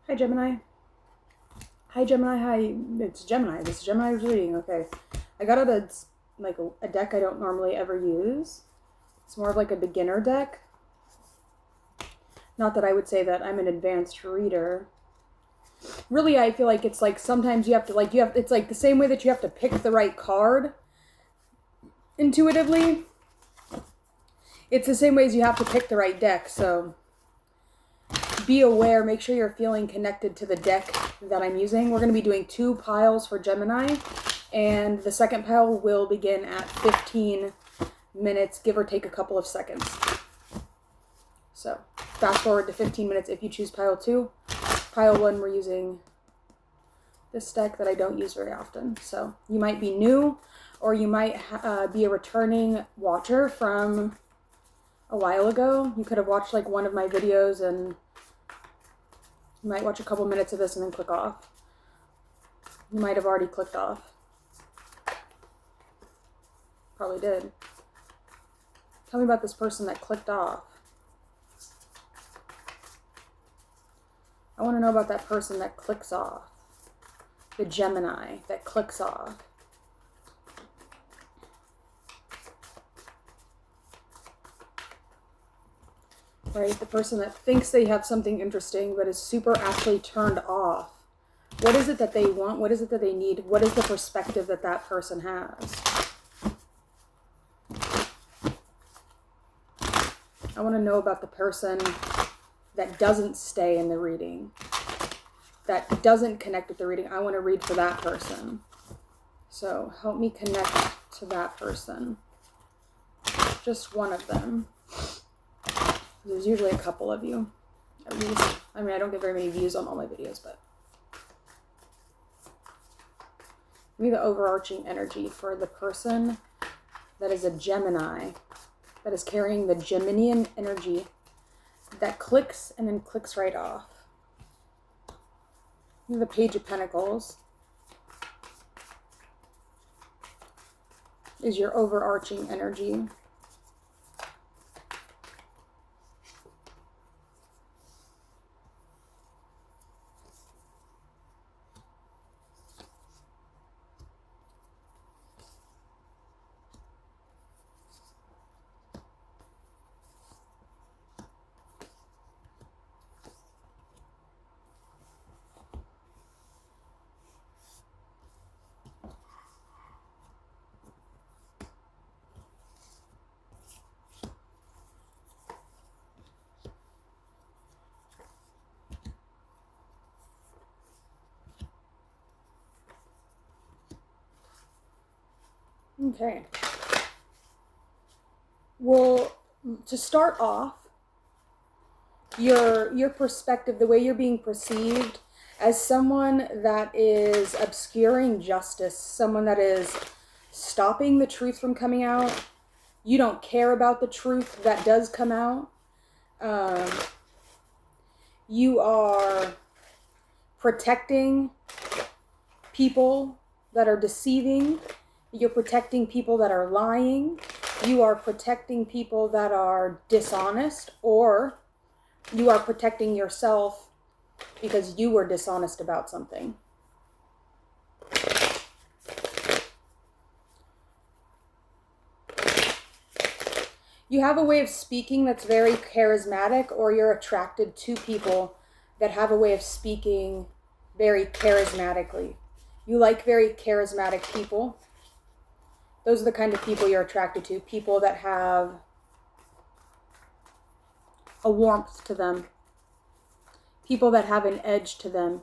Hi, Gemini. Hi, Gemini. Hi. It's Gemini. This is Gemini's reading. Okay. I got out a deck I don't normally ever use. It's more of like a beginner deck. Not that I would say that I'm an advanced reader. Really, I feel like it's like sometimes you have to it's like the same way that you have to pick the right card intuitively. It's the same way as you have to pick the right deck. So be aware, make sure you're feeling connected to the deck that I'm using. We're going to be doing 2 piles for Gemini, and the second pile will begin at 15 minutes, give or take a couple of seconds. So fast forward to 15 minutes if you choose pile 2. Pile 1, we're using this deck that I don't use very often. So you might be new, or you might be a returning watcher from a while ago. You could have watched like one of my videos and you might watch a couple minutes of this and then click off. You might have already clicked off. Probably did. Tell me about this person that clicked off. I want to know about that person that clicks off. The Gemini that clicks off. Right? The person that thinks they have something interesting but is super actually turned off. What is it that they want? What is it that they need? What is the perspective that that person has? I want to know about the person that doesn't stay in the reading, that doesn't connect with the reading. I want to read for that person. So help me connect to that person. Just one of them. There's usually a couple of you, at least. I mean, I don't get very many views on all my videos, but give me the overarching energy for the person that is a Gemini, that is carrying the Geminian energy, that clicks and then clicks right off. The Page of Pentacles is your overarching energy. Okay. Well, to start off, your perspective, the way you're being perceived as someone that is obscuring justice, someone that is stopping the truth from coming out. You don't care about the truth that does come out. You are protecting people that are deceiving. You're protecting people that are lying. You are protecting people that are dishonest, or you are protecting yourself because you were dishonest about something. You have a way of speaking that's very charismatic, or you're attracted to people that have a way of speaking very charismatically. You like very charismatic people. Those are the kind of people you're attracted to. People that have a warmth to them. People that have an edge to them.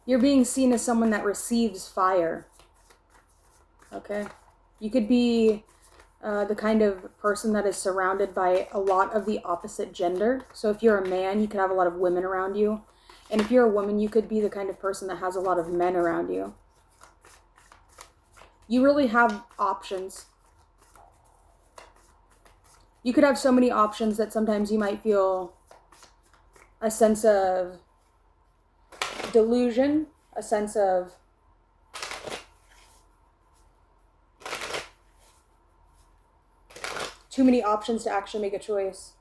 You're being seen as someone that receives fire. Okay? You could be the kind of person that is surrounded by a lot of the opposite gender. So if you're a man, you could have a lot of women around you. And if you're a woman, you could be the kind of person that has a lot of men around you. You really have options. You could have so many options that sometimes you might feel a sense of delusion, a sense of Too many options to actually make a choice.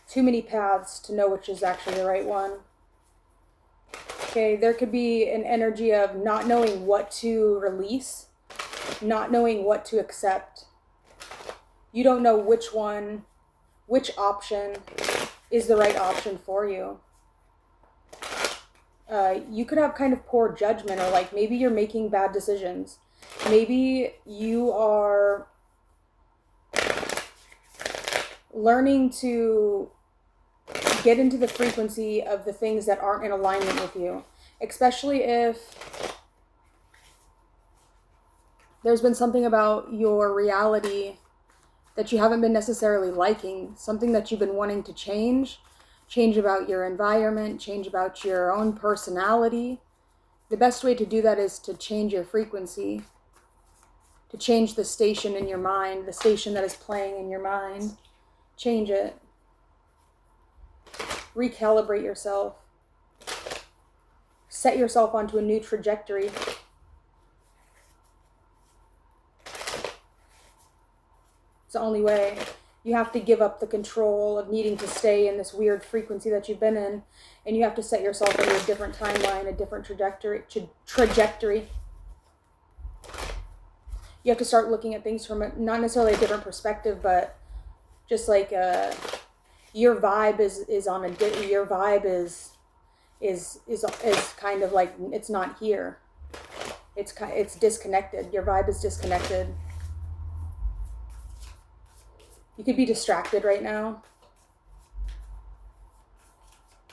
Too many paths to know which is actually the right one. Okay, there could be an energy of not knowing what to release, not knowing what to accept. You don't know which option is the right option for you. You could have kind of poor judgment, or like maybe you're making bad decisions. Maybe you are learning to get into the frequency of the things that aren't in alignment with you, especially if there's been something about your reality that you haven't been necessarily liking, something that you've been wanting to change about your environment, change about your own personality. The best way to do that is to change your frequency, to change the station in your mind, the station that is playing in your mind. Change it. Recalibrate yourself. Set yourself onto a new trajectory. It's the only way. You have to give up the control of needing to stay in this weird frequency that you've been in, and you have to set yourself into a different timeline, a different trajectory. You have to start looking at things from not necessarily a different perspective, but just like your vibe is on a your vibe is kind of like, it's not here. It's disconnected. Your vibe is disconnected. You could be distracted right now,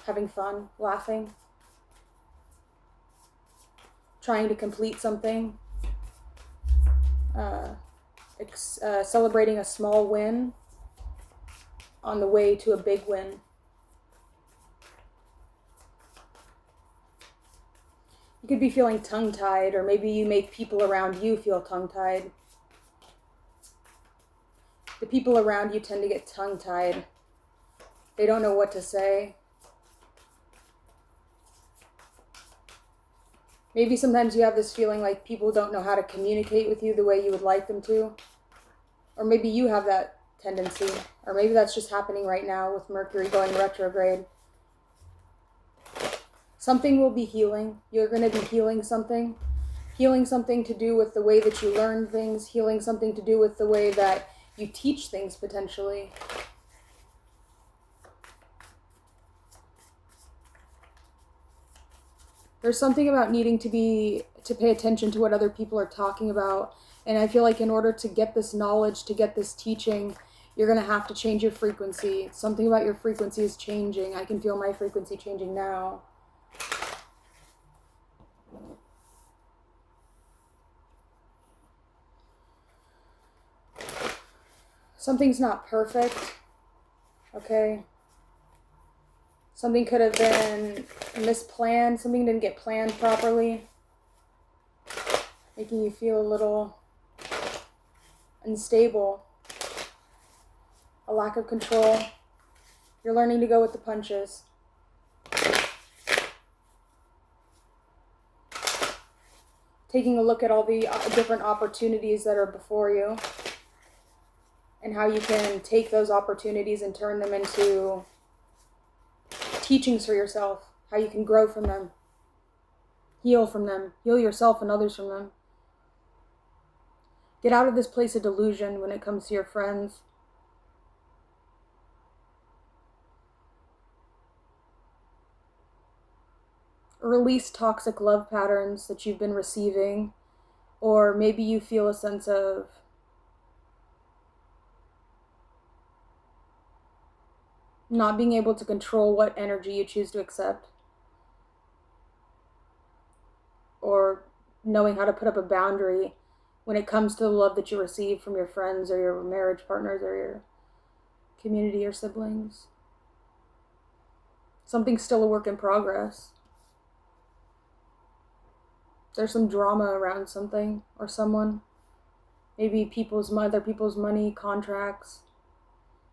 having fun, laughing, trying to complete something, celebrating a small win on the way to a big win. You could be feeling tongue-tied, or maybe you make people around you feel tongue-tied. The people around you tend to get tongue-tied. They don't know what to say. Maybe sometimes you have this feeling like people don't know how to communicate with you the way you would like them to. Or maybe you have that tendency. Or maybe that's just happening right now with Mercury going retrograde. Something will be healing. You're going to be healing something. Healing something to do with the way that you learn things. Healing something to do with the way that you teach things, potentially. There's something about needing to pay attention to what other people are talking about. And I feel like in order to get this knowledge, to get this teaching, you're going to have to change your frequency. Something about your frequency is changing. I can feel my frequency changing now. Something's not perfect, okay? Something could have been misplanned. Something didn't get planned properly, making you feel a little unstable, a lack of control. You're learning to go with the punches. Taking a look at all the different opportunities that are before you, and how you can take those opportunities and turn them into teachings for yourself. How you can grow from them. Heal from them. Heal yourself and others from them. Get out of this place of delusion when it comes to your friends. Release toxic love patterns that you've been receiving, or maybe you feel a sense of not being able to control what energy you choose to accept, or knowing how to put up a boundary when it comes to the love that you receive from your friends or your marriage partners or your community or siblings. Something's still a work in progress. There's some drama around something or someone. Maybe other people's money, contracts.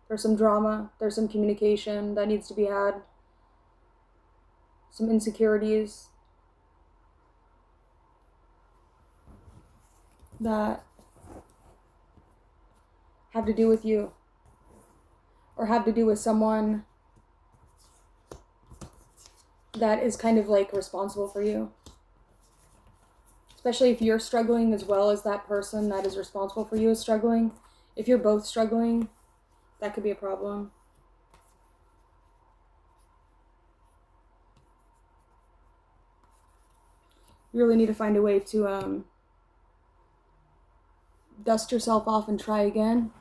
There's some drama. There's some communication that needs to be had. Some insecurities that have to do with you, or have to do with someone that is kind of like responsible for you. Especially if you're struggling as well as that person that is responsible for you is struggling. If you're both struggling, that could be a problem. You really need to find a way to dust yourself off and try again.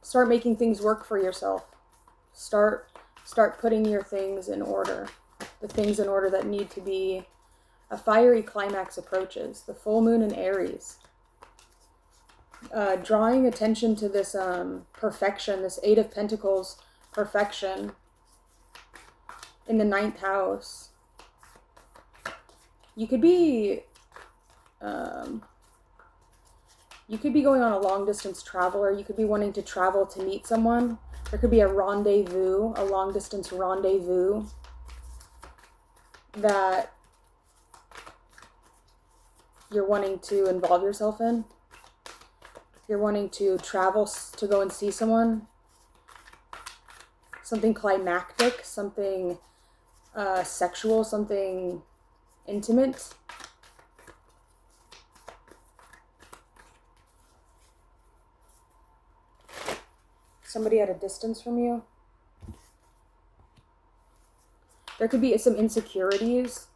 Start making things work for yourself. Start putting your things in order. The things in order that need to be. A fiery climax approaches. The full moon in Aries. Drawing attention to this perfection, this 8 of Pentacles perfection in the 9th house. You could be going on a long distance travel, or you could be wanting to travel to meet someone. There could be a rendezvous, a long distance rendezvous that you're wanting to involve yourself in. You're wanting to travel to go and see someone. Something climactic, something sexual, something intimate. Somebody at a distance from you. There could be some insecurities.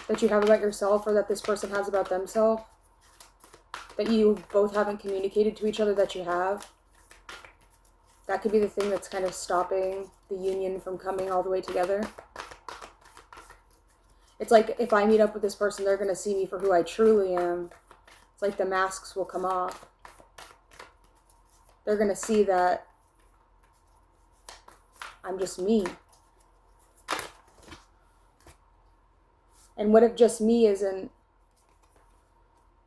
That you have about yourself, or that this person has about themselves. That you both haven't communicated to each other that you have. That could be the thing that's kind of stopping the union from coming all the way together. It's like, if I meet up with this person, they're going to see me for who I truly am. It's like the masks will come off. They're going to see that I'm just me. And what if just me isn't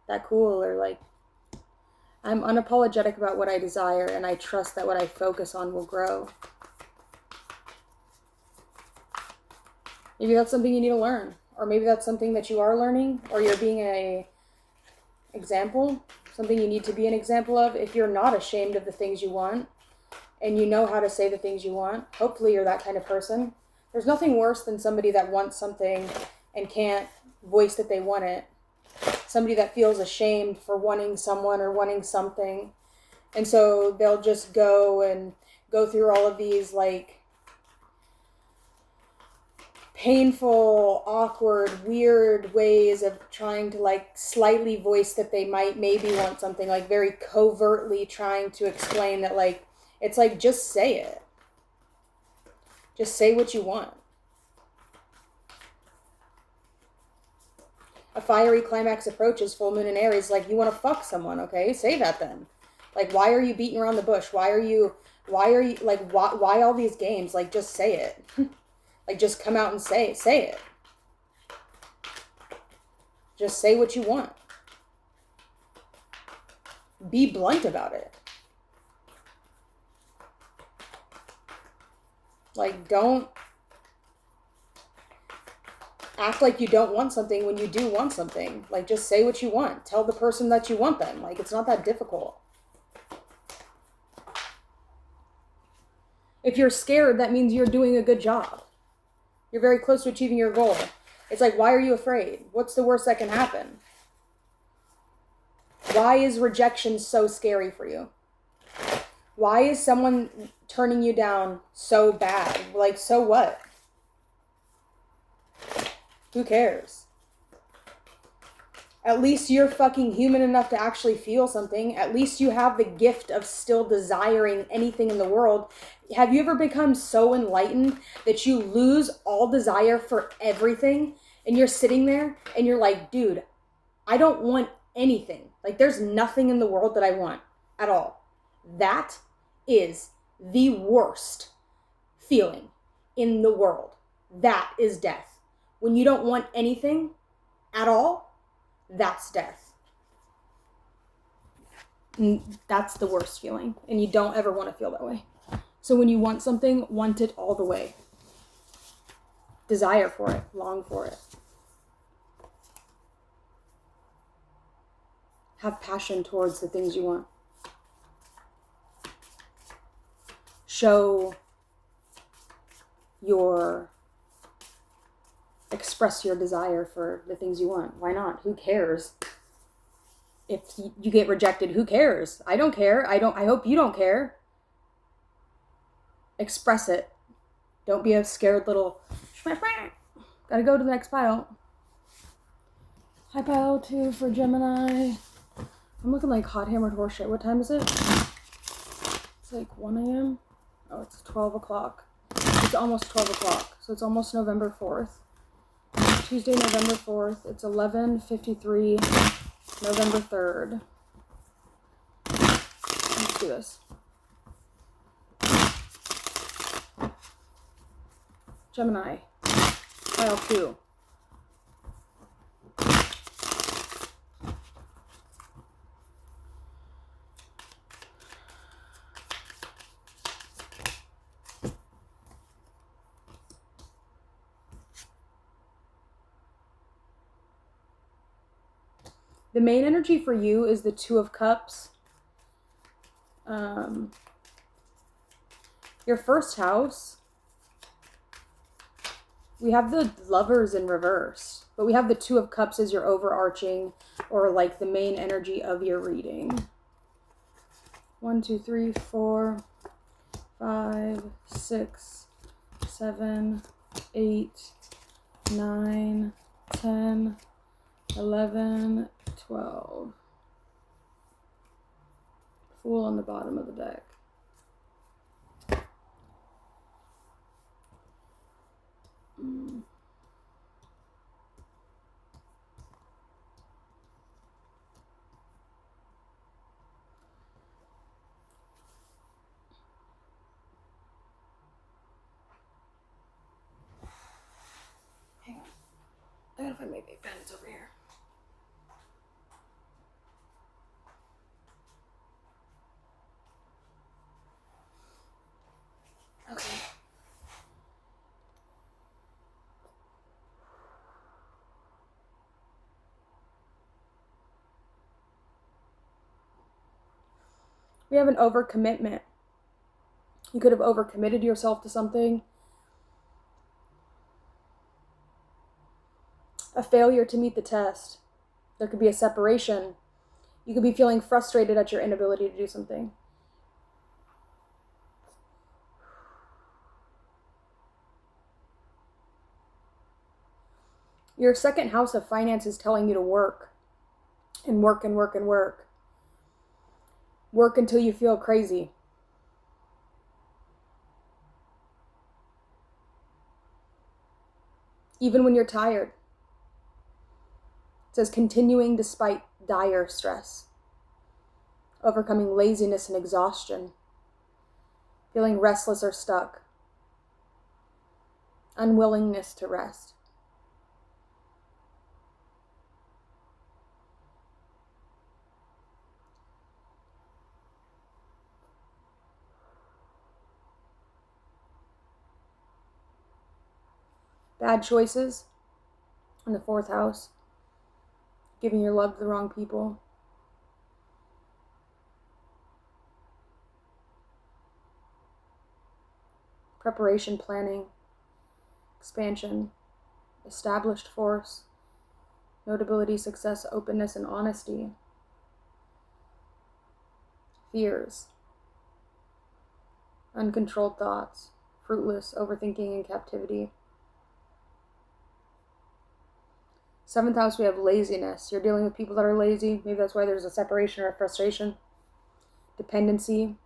that cool? Or like, I'm unapologetic about what I desire, and I trust that what I focus on will grow. Maybe that's something you need to learn. Or maybe that's something that you are learning, or you're being an example. Something you need to be an example of. If you're not ashamed of the things you want, and you know how to say the things you want, hopefully you're that kind of person. There's nothing worse than somebody that wants something and can't voice that they want it. Somebody that feels ashamed for wanting someone or wanting something. And so they'll just go through all of these like painful, awkward, weird ways of trying to like slightly voice that they maybe want something, like very covertly trying to explain that, like, it's like, just say it. Just say what you want. A fiery climax approaches, full moon in Aries, like, you want to fuck someone, okay? Say that then. Like, why are you beating around the bush? Why all these games? Like, just say it. Like, just come out and say it. Just say what you want. Be blunt about it. Like, don't act like you don't want something when you do want something. Like, just say what you want. Tell the person that you want them. Like, it's not that difficult. If you're scared, that means you're doing a good job. You're very close to achieving your goal. It's like, why are you afraid? What's the worst that can happen? Why is rejection so scary for you? Why is someone turning you down so bad? Like, so what? Who cares? At least you're fucking human enough to actually feel something. At least you have the gift of still desiring anything in the world. Have you ever become so enlightened that you lose all desire for everything? And you're sitting there and you're like, dude, I don't want anything. Like, there's nothing in the world that I want at all. That is the worst feeling in the world. That is death. When you don't want anything at all, that's death. And that's the worst feeling. And you don't ever want to feel that way. So when you want something, want it all the way. Desire for it. Long for it. Have passion towards the things you want. Express your desire for the things you want. Why not? Who cares? If you get rejected, who cares? I don't care. I hope you don't care. Express it. Don't be a scared little, gotta go to the next pile. High pile 2 for Gemini. I'm looking like hot hammered horseshit. What time is it? It's like 1 a.m. Oh, it's 12 o'clock. It's almost 12 o'clock. So it's almost November 4th. Tuesday, November 4th. It's 11:53, November 3rd. Let's do this. Gemini, pile 2. The main energy for you is the 2 of Cups. Your first house, we have the Lovers in reverse, but we have the 2 of Cups as your overarching or like the main energy of your reading. 1, 2, 3, 4, 5, 6, 7, 8, 9, 10, 11, 12. Fool on the bottom of the deck. Hang on. I gotta find my big pen. It's over here. Okay. We have an overcommitment. You could have overcommitted yourself to something. A failure to meet the test. There could be a separation. You could be feeling frustrated at your inability to do something. Your second house of finance is telling you to work. And work and work and work. Work until you feel crazy. Even when you're tired. It says continuing despite dire stress. Overcoming laziness and exhaustion. Feeling restless or stuck. Unwillingness to rest. Bad choices in the 4th house. Giving your love to the wrong people. Preparation, planning, expansion, established force, notability, success, openness, and honesty. Fears, uncontrolled thoughts, fruitless, overthinking, and captivity. 7th house, we have laziness. You're dealing with people that are lazy. Maybe that's why there's a separation or a frustration. Dependency,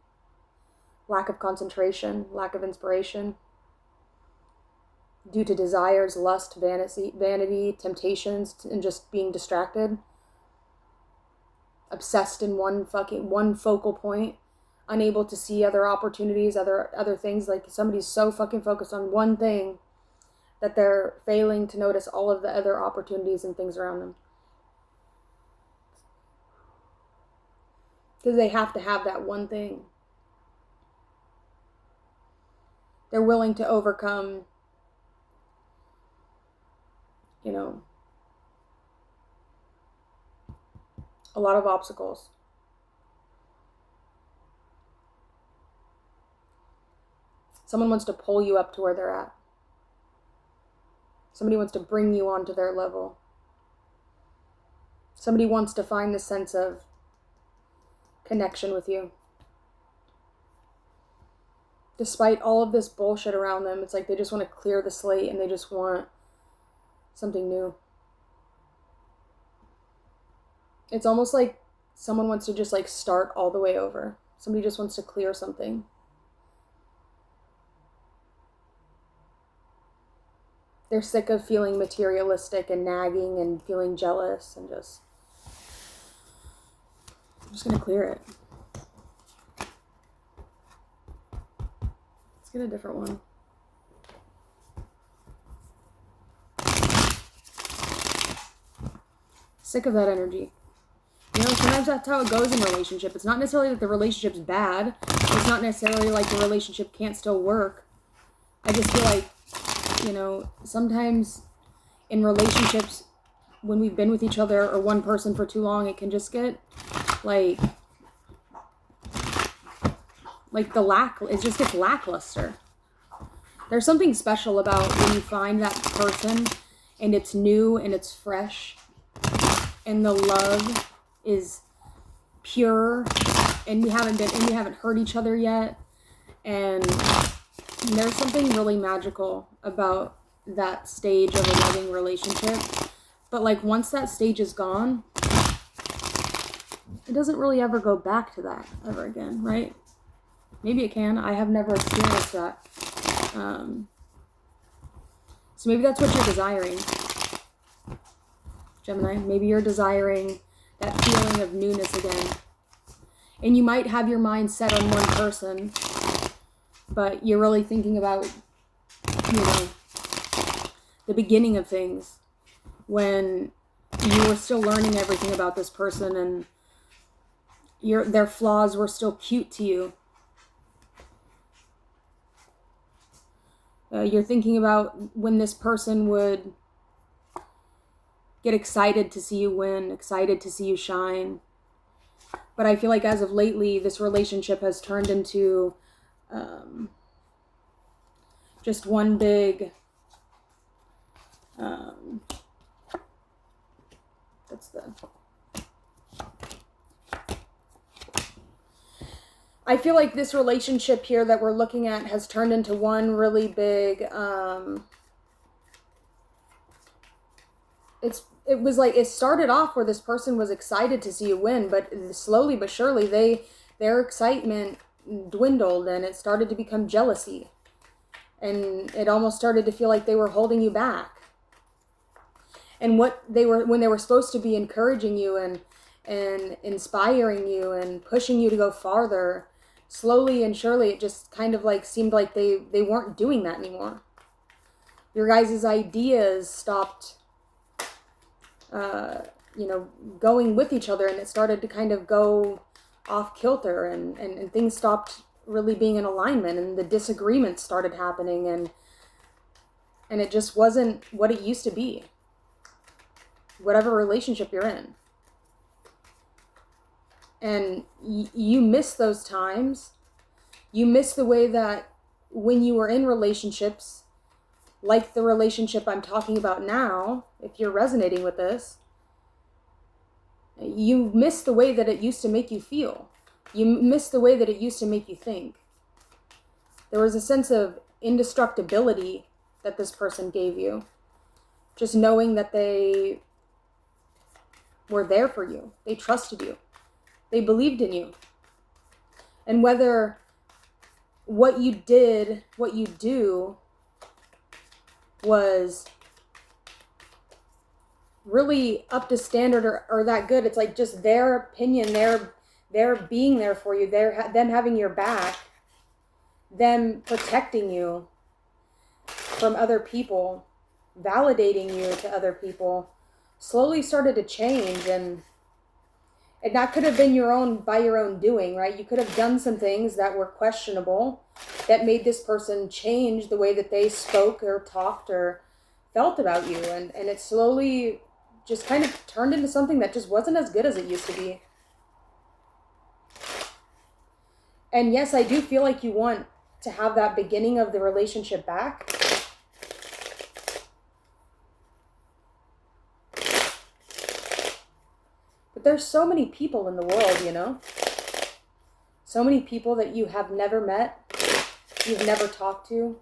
lack of concentration, lack of inspiration. Due to desires, lust, vanity, temptations, and just being distracted. Obsessed in one focal point. Unable to see other opportunities, other things. Like somebody's so fucking focused on one thing that they're failing to notice all of the other opportunities and things around them. Because they have to have that one thing. They're willing to overcome, you know, a lot of obstacles. Someone wants to pull you up to where they're at. Somebody wants to bring you onto their level. Somebody wants to find the sense of connection with you. Despite all of this bullshit around them, it's like they just want to clear the slate and they just want something new. It's almost like someone wants to just like start all the way over. Somebody just wants to clear something. They're sick of feeling materialistic and nagging and feeling jealous and I'm just going to clear it. Let's get a different one. Sick of that energy. You know, sometimes that's how it goes in a relationship. It's not necessarily that the relationship's bad. It's not necessarily like the relationship can't still work. I just feel like, you know, sometimes in relationships, when we've been with each other or one person for too long, it can just get like it just gets lackluster. There's something special about when you find that person and it's new and it's fresh and the love is pure and we haven't hurt each other yet, and there's something really magical about that stage of a loving relationship. But like once that stage is gone, it doesn't really ever go back to that ever again, right? Maybe it can. I have never experienced that. So maybe that's what you're desiring, Gemini. Maybe you're desiring that feeling of newness again. And you might have your mind set on one person, but you're really thinking about, you know, the beginning of things when you were still learning everything about this person and their flaws were still cute to you. You're thinking about when this person would get excited to see you win, excited to see you shine. But I feel like as of lately, this relationship has turned into just one big, I feel like this relationship here that we're looking at has turned into one really big, it started off where this person was excited to see you win, but slowly but surely their excitement dwindled and it started to become jealousy. And it almost started to feel like they were holding you back. And when they were supposed to be encouraging you and inspiring you and pushing you to go farther, slowly and surely it just kind of like seemed like they weren't doing that anymore. Your guys' ideas stopped going with each other, and it started to kind of go off kilter, and things stopped really being in alignment, and the disagreements started happening, and it just wasn't what it used to be, whatever relationship you're in. And you miss those times. You miss the way that when you were in relationships, like the relationship I'm talking about now, if you're resonating with this, you miss the way that it used to make you feel. You miss the way that it used to make you think. There was a sense of indestructibility that this person gave you. Just knowing that they were there for you. They trusted you. They believed in you. And whether what you do was really up to standard or that good, it's like just their opinion, their being there for you, them having your back, them protecting you from other people, validating you to other people, slowly started to change, and And that could have been by your own doing, right? You could have done some things that were questionable that made this person change the way that they spoke or talked or felt about you. And it slowly just kind of turned into something that just wasn't as good as it used to be. And yes, I do feel like you want to have that beginning of the relationship back. But there's so many people in the world, you know? So many people that you have never met, you've never talked to.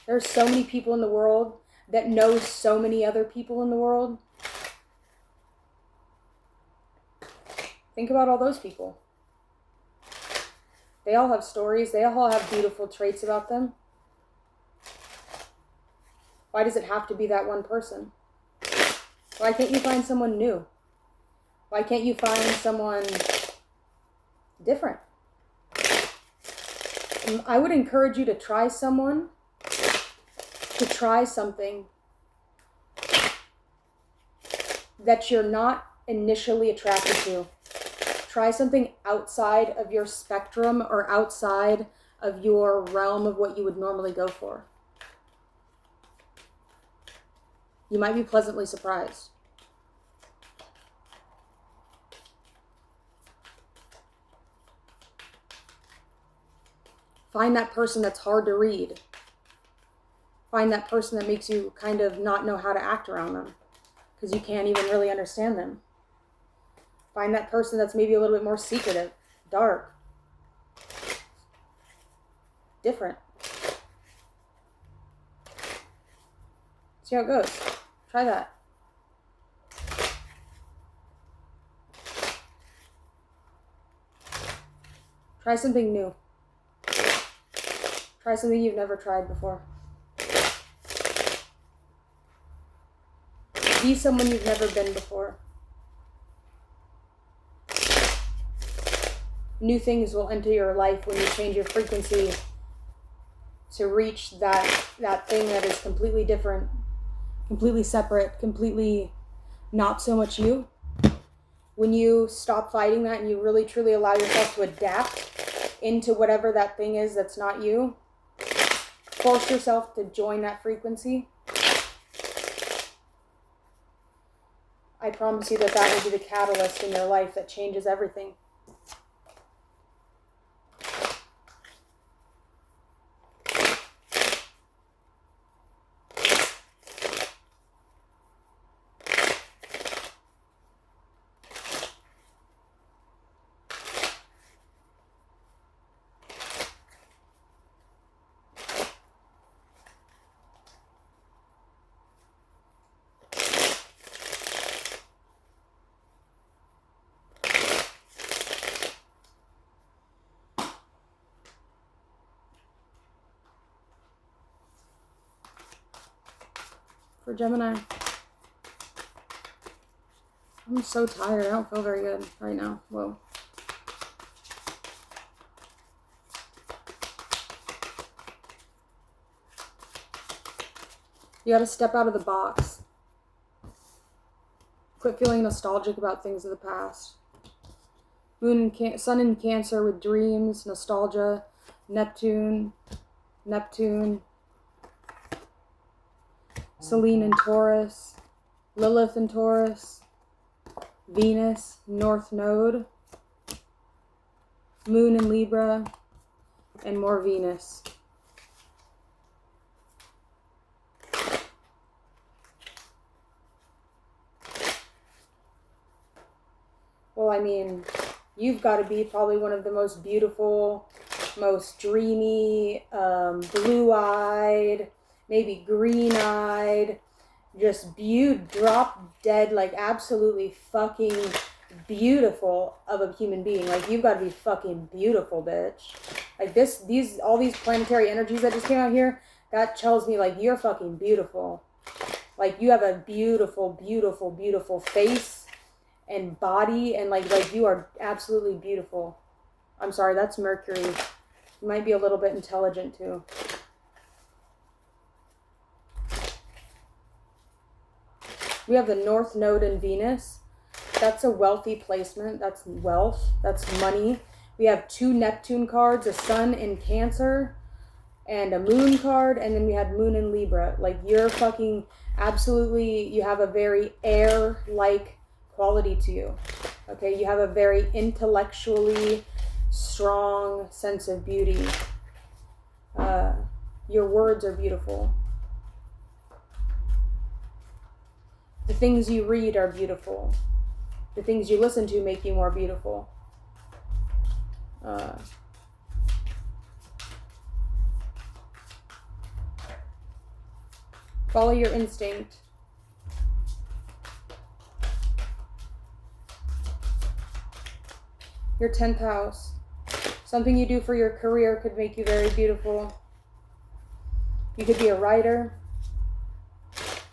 There's so many people in the world that know so many other people in the world. Think about all those people. They all have stories. They all have beautiful traits about them. Why does it have to be that one person? Why can't you find someone new? Why can't you find someone different? And I would encourage you to try something that you're not initially attracted to. Try something outside of your spectrum or outside of your realm of what you would normally go for. You might be pleasantly surprised. Find that person that's hard to read. Find that person that makes you kind of not know how to act around them because you can't even really understand them. Find that person that's maybe a little bit more secretive, dark, different. See how it goes. Try that. Try something new. Try something you've never tried before. Be someone you've never been before. New things will enter your life when you change your frequency to reach that thing that is completely different, completely separate, completely not so much you. When you stop fighting that and you really truly allow yourself to adapt into whatever that thing is that's not you, force yourself to join that frequency. I promise you that will be the catalyst in your life that changes everything. For Gemini, I'm so tired. I don't feel very good right now. Whoa. You got to step out of the box. Quit feeling nostalgic about things of the past. Sun in Cancer with dreams, nostalgia, Neptune. Selene in Taurus, Lilith in Taurus, Venus, North Node, Moon in Libra, and more Venus. Well, I mean, you've got to be probably one of the most beautiful, most dreamy, blue-eyed, maybe green-eyed, just drop dead, like absolutely fucking beautiful of a human being. Like, you've got to be fucking beautiful, bitch. Like all these planetary energies that just came out here, that tells me like you're fucking beautiful. Like you have a beautiful, beautiful, beautiful face and body, and like you are absolutely beautiful. I'm sorry, that's Mercury. You might be a little bit intelligent too. We have the North Node in Venus. That's a wealthy placement. That's wealth. That's money. We have 2 Neptune cards, a Sun in Cancer, and a Moon card, and then we had Moon in Libra. Like, you're fucking absolutely, you have a very air-like quality to you. Okay, you have a very intellectually strong sense of beauty. Your words are beautiful. The things you read are beautiful. The things you listen to make you more beautiful. Follow your instinct. Your 10th house. Something you do for your career could make you very beautiful. You could be a writer.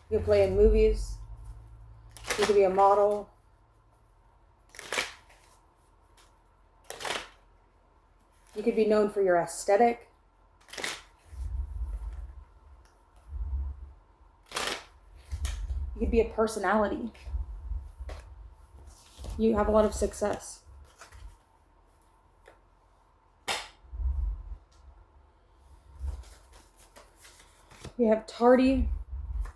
You could play in movies. You could be a model. You could be known for your aesthetic. You could be a personality. You have a lot of success. We have tardy,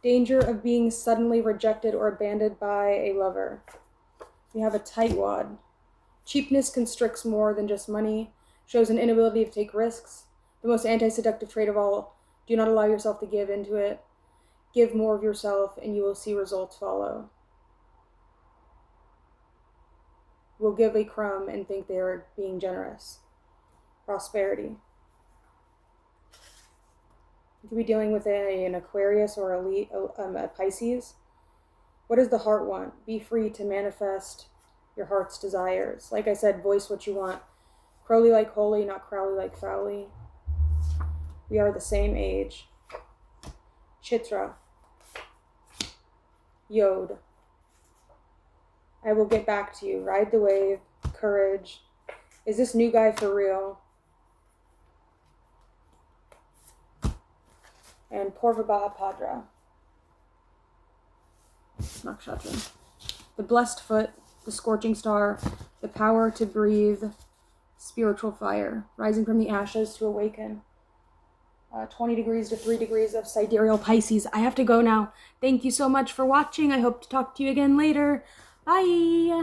danger of being suddenly rejected or abandoned by a lover. We have a tightwad. Cheapness constricts more than just money, shows an inability to take risks. The most anti-seductive trait of all, do not allow yourself to give into it. Give more of yourself and you will see results follow. Will give a crumb and think they are being generous. Prosperity. You could be dealing with an Aquarius or a Pisces. What does the heart want? Be free to manifest your heart's desires. Like I said, voice what you want. Crowley like holy, not Crowley like Fowley. We are the same age. Chitra. Yod. I will get back to you. Ride the wave. Courage. Is this new guy for real? And Purva Padra. Nakshatra. The blessed foot, the scorching star, the power to breathe, spiritual fire, rising from the ashes to awaken. 20 degrees to 3 degrees of sidereal Pisces. I have to go now. Thank you so much for watching. I hope to talk to you again later. Bye.